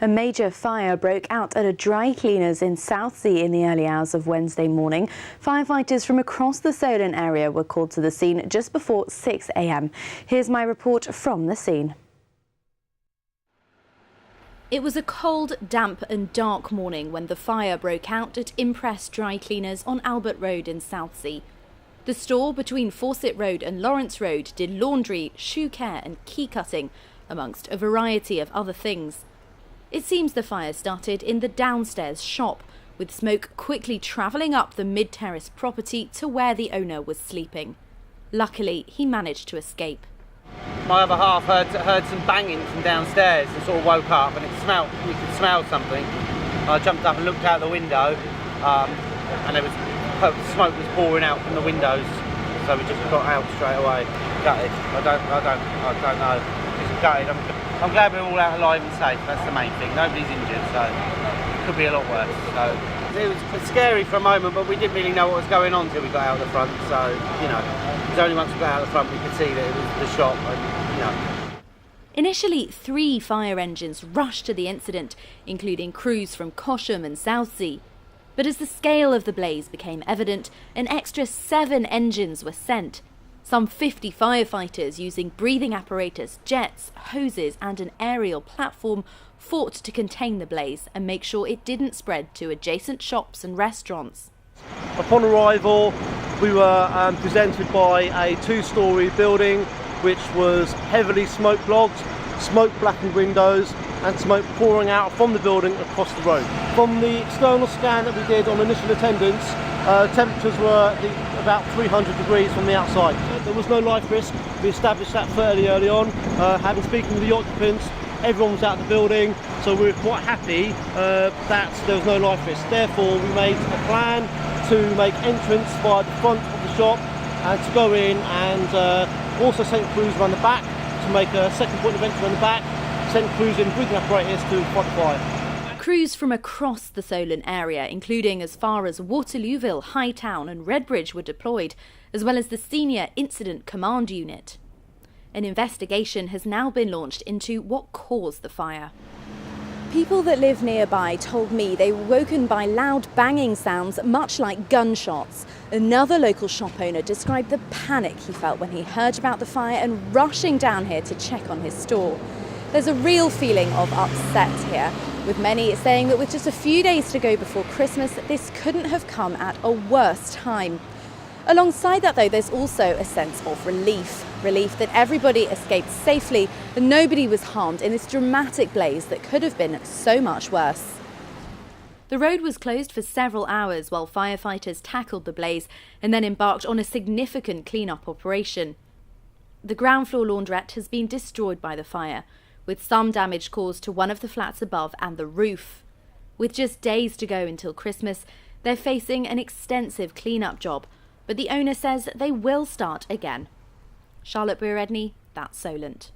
A major fire broke out at a dry cleaners in Southsea in the early hours of Wednesday morning. Firefighters from across the Solent area were called to the scene just before 6 a.m. Here's my report from the scene. It was a cold, damp and dark morning when the fire broke out at Impress Dry Cleaners on Albert Road in Southsea. The store between Fawcett Road and Lawrence Road did laundry, shoe care and key cutting, amongst a variety of other things. It seems the fire started in the downstairs shop, with smoke quickly travelling up the mid-terrace property to where the owner was sleeping. Luckily, he managed to escape. My other half heard some banging from downstairs and sort of woke up, and we could smell something. I jumped up and looked out the window, and smoke was pouring out from the windows, so we just got out straight away. Gutted. I don't know. Just gutted. I'm glad we're all out alive and safe. That's the main thing. Nobody's injured, so it could be a lot worse. So it was scary for a moment, but we didn't really know what was going on until we got out the front. So it was only once we got out the front we could see that it was the shop, and Initially, 3 fire engines rushed to the incident, including crews from Cosham and Southsea. But as the scale of the blaze became evident, an extra 7 engines were sent. Some 50 firefighters using breathing apparatus, jets, hoses and an aerial platform fought to contain the blaze and make sure it didn't spread to adjacent shops and restaurants. Upon arrival, we were presented by a 2-storey building which was heavily smoke blocked, smoke blackened windows and smoke pouring out from the building across the road. From the external scan that we did on initial attendance, temperatures were about 300 degrees from the outside. There was no life risk. We established that fairly early on. Having spoken with the occupants, everyone was out of the building, so we were quite happy that there was no life risk. Therefore, we made a plan to make entrance via the front of the shop and to go in, and also sent crews around the back to make a second point of entry on the back, sent crews in breathing apparatus to fight the fire. Crews from across the Solent area, including as far as Waterlooville, Hightown and Redbridge, were deployed, as well as the Senior Incident Command Unit. An investigation has now been launched into what caused the fire. People that live nearby told me they were woken by loud banging sounds, much like gunshots. Another local shop owner described the panic he felt when he heard about the fire and rushing down here to check on his store. There's a real feeling of upset here, with many saying that with just a few days to go before Christmas, this couldn't have come at a worse time. Alongside that, though, there's also a sense of relief that everybody escaped safely and nobody was harmed in this dramatic blaze that could have been so much worse. The road was closed for several hours while firefighters tackled the blaze and then embarked on a significant clean-up operation. The ground floor laundrette has been destroyed by the fire, with some damage caused to one of the flats above and the roof. With just days to go until Christmas, they're facing an extensive clean-up job, but the owner says they will start again. Briere-Edney, that's Solent.